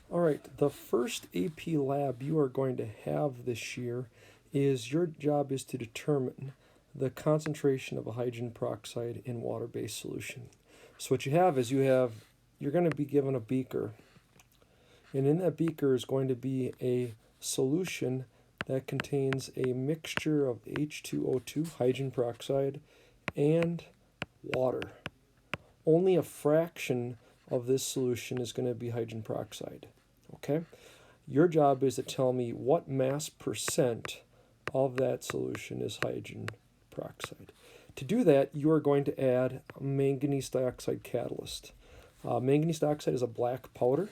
All right, the first AP lab you are going to have this year is your job is to determine the concentration of a hydrogen peroxide in water-based solution. So what you have is you're going to be given a beaker, and in that beaker is going to be a solution that contains a mixture of H2O2, hydrogen peroxide, and water. Only a fraction of this solution is going to be hydrogen peroxide. Okay? Your job is to tell me what mass percent of that solution is hydrogen peroxide. To do that, you are going to add a manganese dioxide catalyst. Manganese dioxide is a black powder,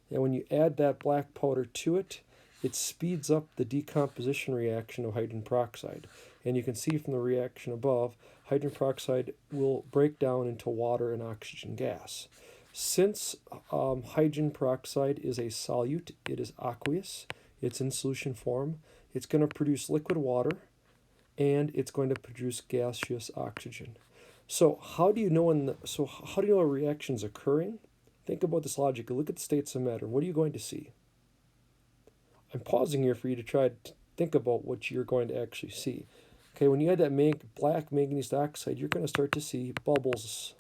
and when you add that black powder to it, it speeds up the decomposition reaction of hydrogen peroxide. And you can see from the reaction above, hydrogen peroxide will break down into water and oxygen gas. Since hydrogen peroxide is a solute, it is aqueous, it's in solution form, it's going to produce liquid water, and it's going to produce gaseous oxygen. So how do you know a reaction is occurring? Think about this logically. Look at the states of matter. What are you going to see? I'm pausing here for you to try to think about what you're going to actually see. Okay, when you add that black manganese dioxide, you're going to start to see bubbles,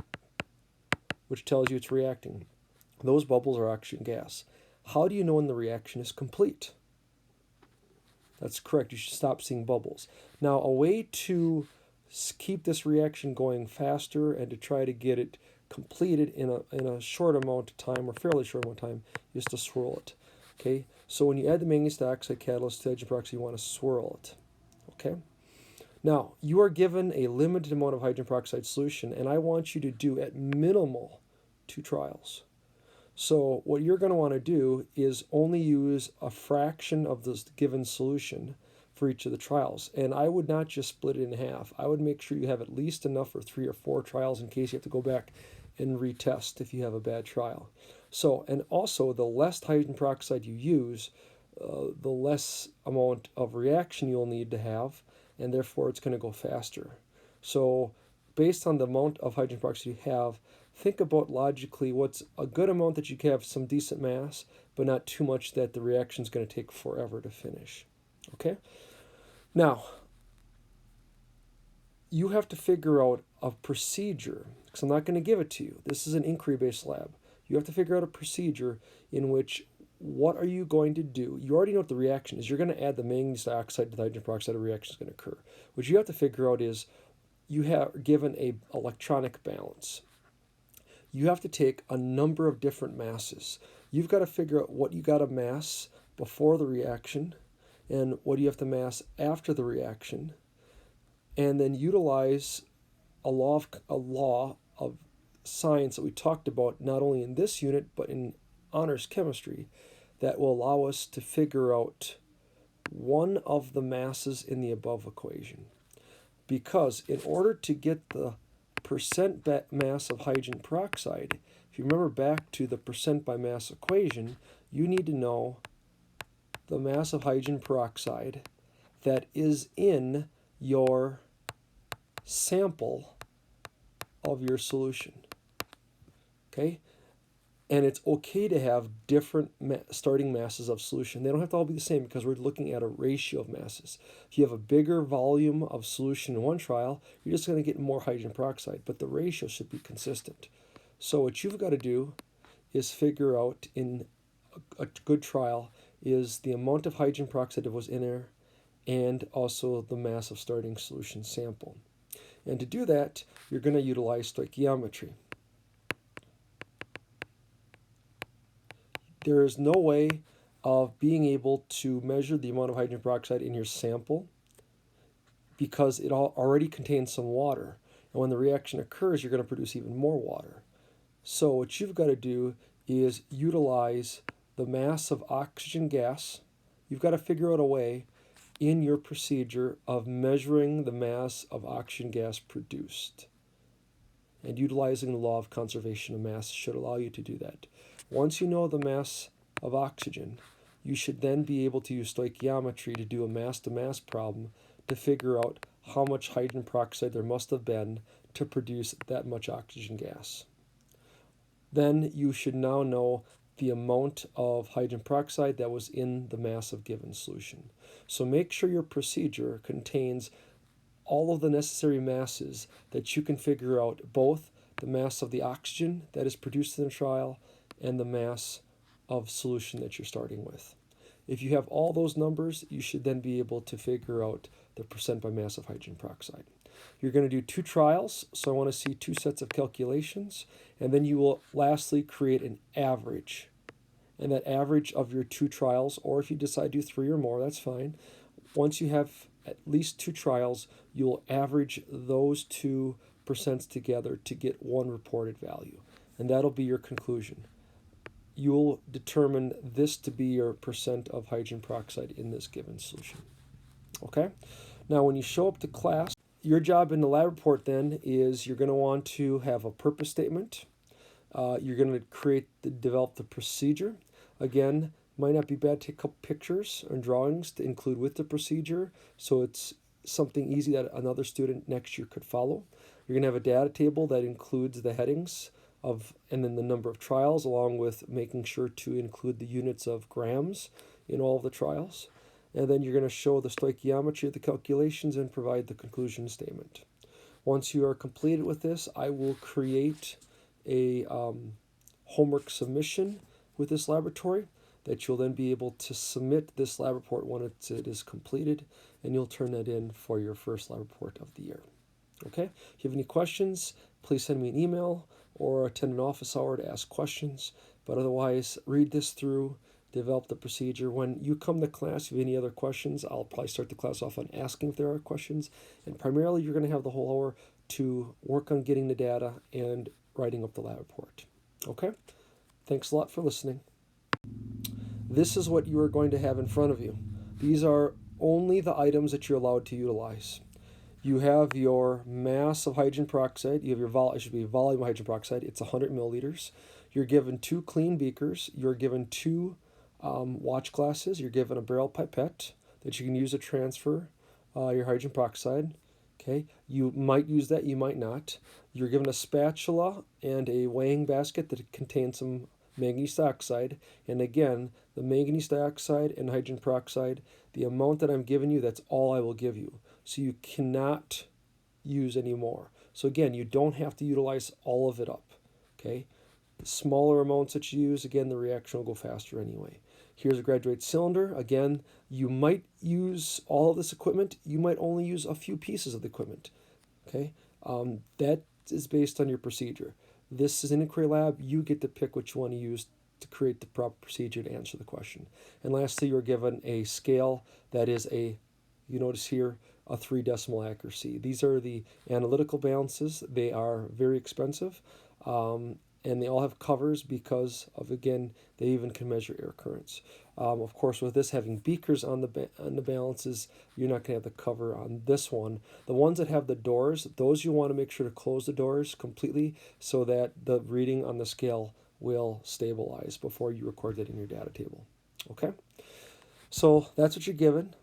which tells you it's reacting. Those bubbles are oxygen gas. How do you know when the reaction is complete? That's correct. You should stop seeing bubbles. Now, a way to keep this reaction going faster and to try to get it completed in a short amount of time, or fairly short amount of time, is to swirl it. Okay, so when you add the manganese dioxide catalyst to hydrogen peroxide, you want to swirl it. Okay, now you are given a limited amount of hydrogen peroxide solution, and I want you to do at minimal 2 trials. So what you're going to want to do is only use a fraction of this given solution for each of the trials. And I would not just split it in half. I would make sure you have at least enough for 3 or 4 trials in case you have to go back and retest if you have a bad trial. So, and also the less hydrogen peroxide you use, the less amount of reaction you'll need to have, and therefore it's going to go faster. So based on the amount of hydrogen peroxide you have, think about logically what's a good amount that you can have some decent mass, but not too much that the reaction is going to take forever to finish. Okay? Now, you have to figure out a procedure, because I'm not going to give it to you. This is an inquiry-based lab. You have to figure out a procedure in which, what are you going to do? You already know what the reaction is. You're going to add the manganese dioxide to the hydrogen peroxide, a reaction is going to occur. What you have to figure out is, you have given a electronic balance. You have to take a number of different masses. You've got to figure out what you got to mass before the reaction and what you have to mass after the reaction, and then utilize a law of science that we talked about not only in this unit but in honors chemistry that will allow us to figure out one of the masses in the above equation. Because in order to get the percent mass of hydrogen peroxide, if you remember back to the percent by mass equation, you need to know the mass of hydrogen peroxide that is in your sample of your solution. Okay? And it's okay to have different starting masses of solution. They don't have to all be the same because we're looking at a ratio of masses. If you have a bigger volume of solution in one trial, you're just going to get more hydrogen peroxide, but the ratio should be consistent. So what you've got to do is figure out in a good trial is the amount of hydrogen peroxide that was in there and also the mass of starting solution sample. And to do that, you're going to utilize stoichiometry. There is no way of being able to measure the amount of hydrogen peroxide in your sample because it already contains some water. And when the reaction occurs, you're going to produce even more water. So what you've got to do is utilize the mass of oxygen gas. You've got to figure out a way in your procedure of measuring the mass of oxygen gas produced. And utilizing the law of conservation of mass should allow you to do that. Once you know the mass of oxygen, you should then be able to use stoichiometry to do a mass-to-mass problem to figure out how much hydrogen peroxide there must have been to produce that much oxygen gas. Then you should now know the amount of hydrogen peroxide that was in the mass of given solution. So make sure your procedure contains all of the necessary masses that you can figure out, both the mass of the oxygen that is produced in the trial and the mass of solution that you're starting with. If you have all those numbers, you should then be able to figure out the percent by mass of hydrogen peroxide. You're going to do 2 trials, so I want to see 2 sets of calculations, and then you will lastly create an average. And that average of your 2 trials, or if you decide to do 3 or more, that's fine. Once you have at least 2 trials, you'll average those 2 percents together to get one reported value. And that'll be your conclusion. You'll determine this to be your percent of hydrogen peroxide in this given solution. Okay? Now, when you show up to class, your job in the lab report then is you're going to want to have a purpose statement. You're going to develop the procedure. Again, might not be bad to take a couple pictures and drawings to include with the procedure, so it's something easy that another student next year could follow. You're going to have a data table that includes the headings and then the number of trials, along with making sure to include the units of grams in all of the trials. And then you're going to show the stoichiometry of the calculations and provide the conclusion statement. Once you are completed with this, I will create a homework submission with this laboratory that you'll then be able to submit this lab report when it is completed, and you'll turn that in for your first lab report of the year. Okay? If you have any questions, please send me an email or attend an office hour to ask questions. But otherwise, read this through, develop the procedure. When you come to class, if you have any other questions, I'll probably start the class off on asking if there are questions. And primarily, you're going to have the whole hour to work on getting the data and writing up the lab report. Okay? Thanks a lot for listening. This is what you are going to have in front of you. These are only the items that you're allowed to utilize. You have your mass of hydrogen peroxide. You have your volume of hydrogen peroxide. It's 100 milliliters. You're given 2 clean beakers. You're given 2 watch glasses. You're given a barrel pipette that you can use to transfer your hydrogen peroxide. Okay, you might use that, you might not. You're given a spatula and a weighing basket that contains some manganese dioxide. And again, the manganese dioxide and hydrogen peroxide, the amount that I'm giving you, that's all I will give you. So you cannot use any more. So again, you don't have to utilize all of it up. Okay, the smaller amounts that you use, again, the reaction will go faster anyway. Here's a graduate cylinder. Again, you might use all of this equipment. You might only use a few pieces of the equipment. Okay, that is based on your procedure. This is an inquiry lab. You get to pick which one to use to create the proper procedure to answer the question. And lastly, you're given a scale that is you notice here, a 3 decimal accuracy. These are the analytical balances. They are very expensive. And they all have covers because of, again, they even can measure air currents. Of course, with this having beakers on the balances, you're not going to have the cover on this one. The ones that have the doors, those you want to make sure to close the doors completely so that the reading on the scale will stabilize before you record it in your data table. Okay? So that's what you're given.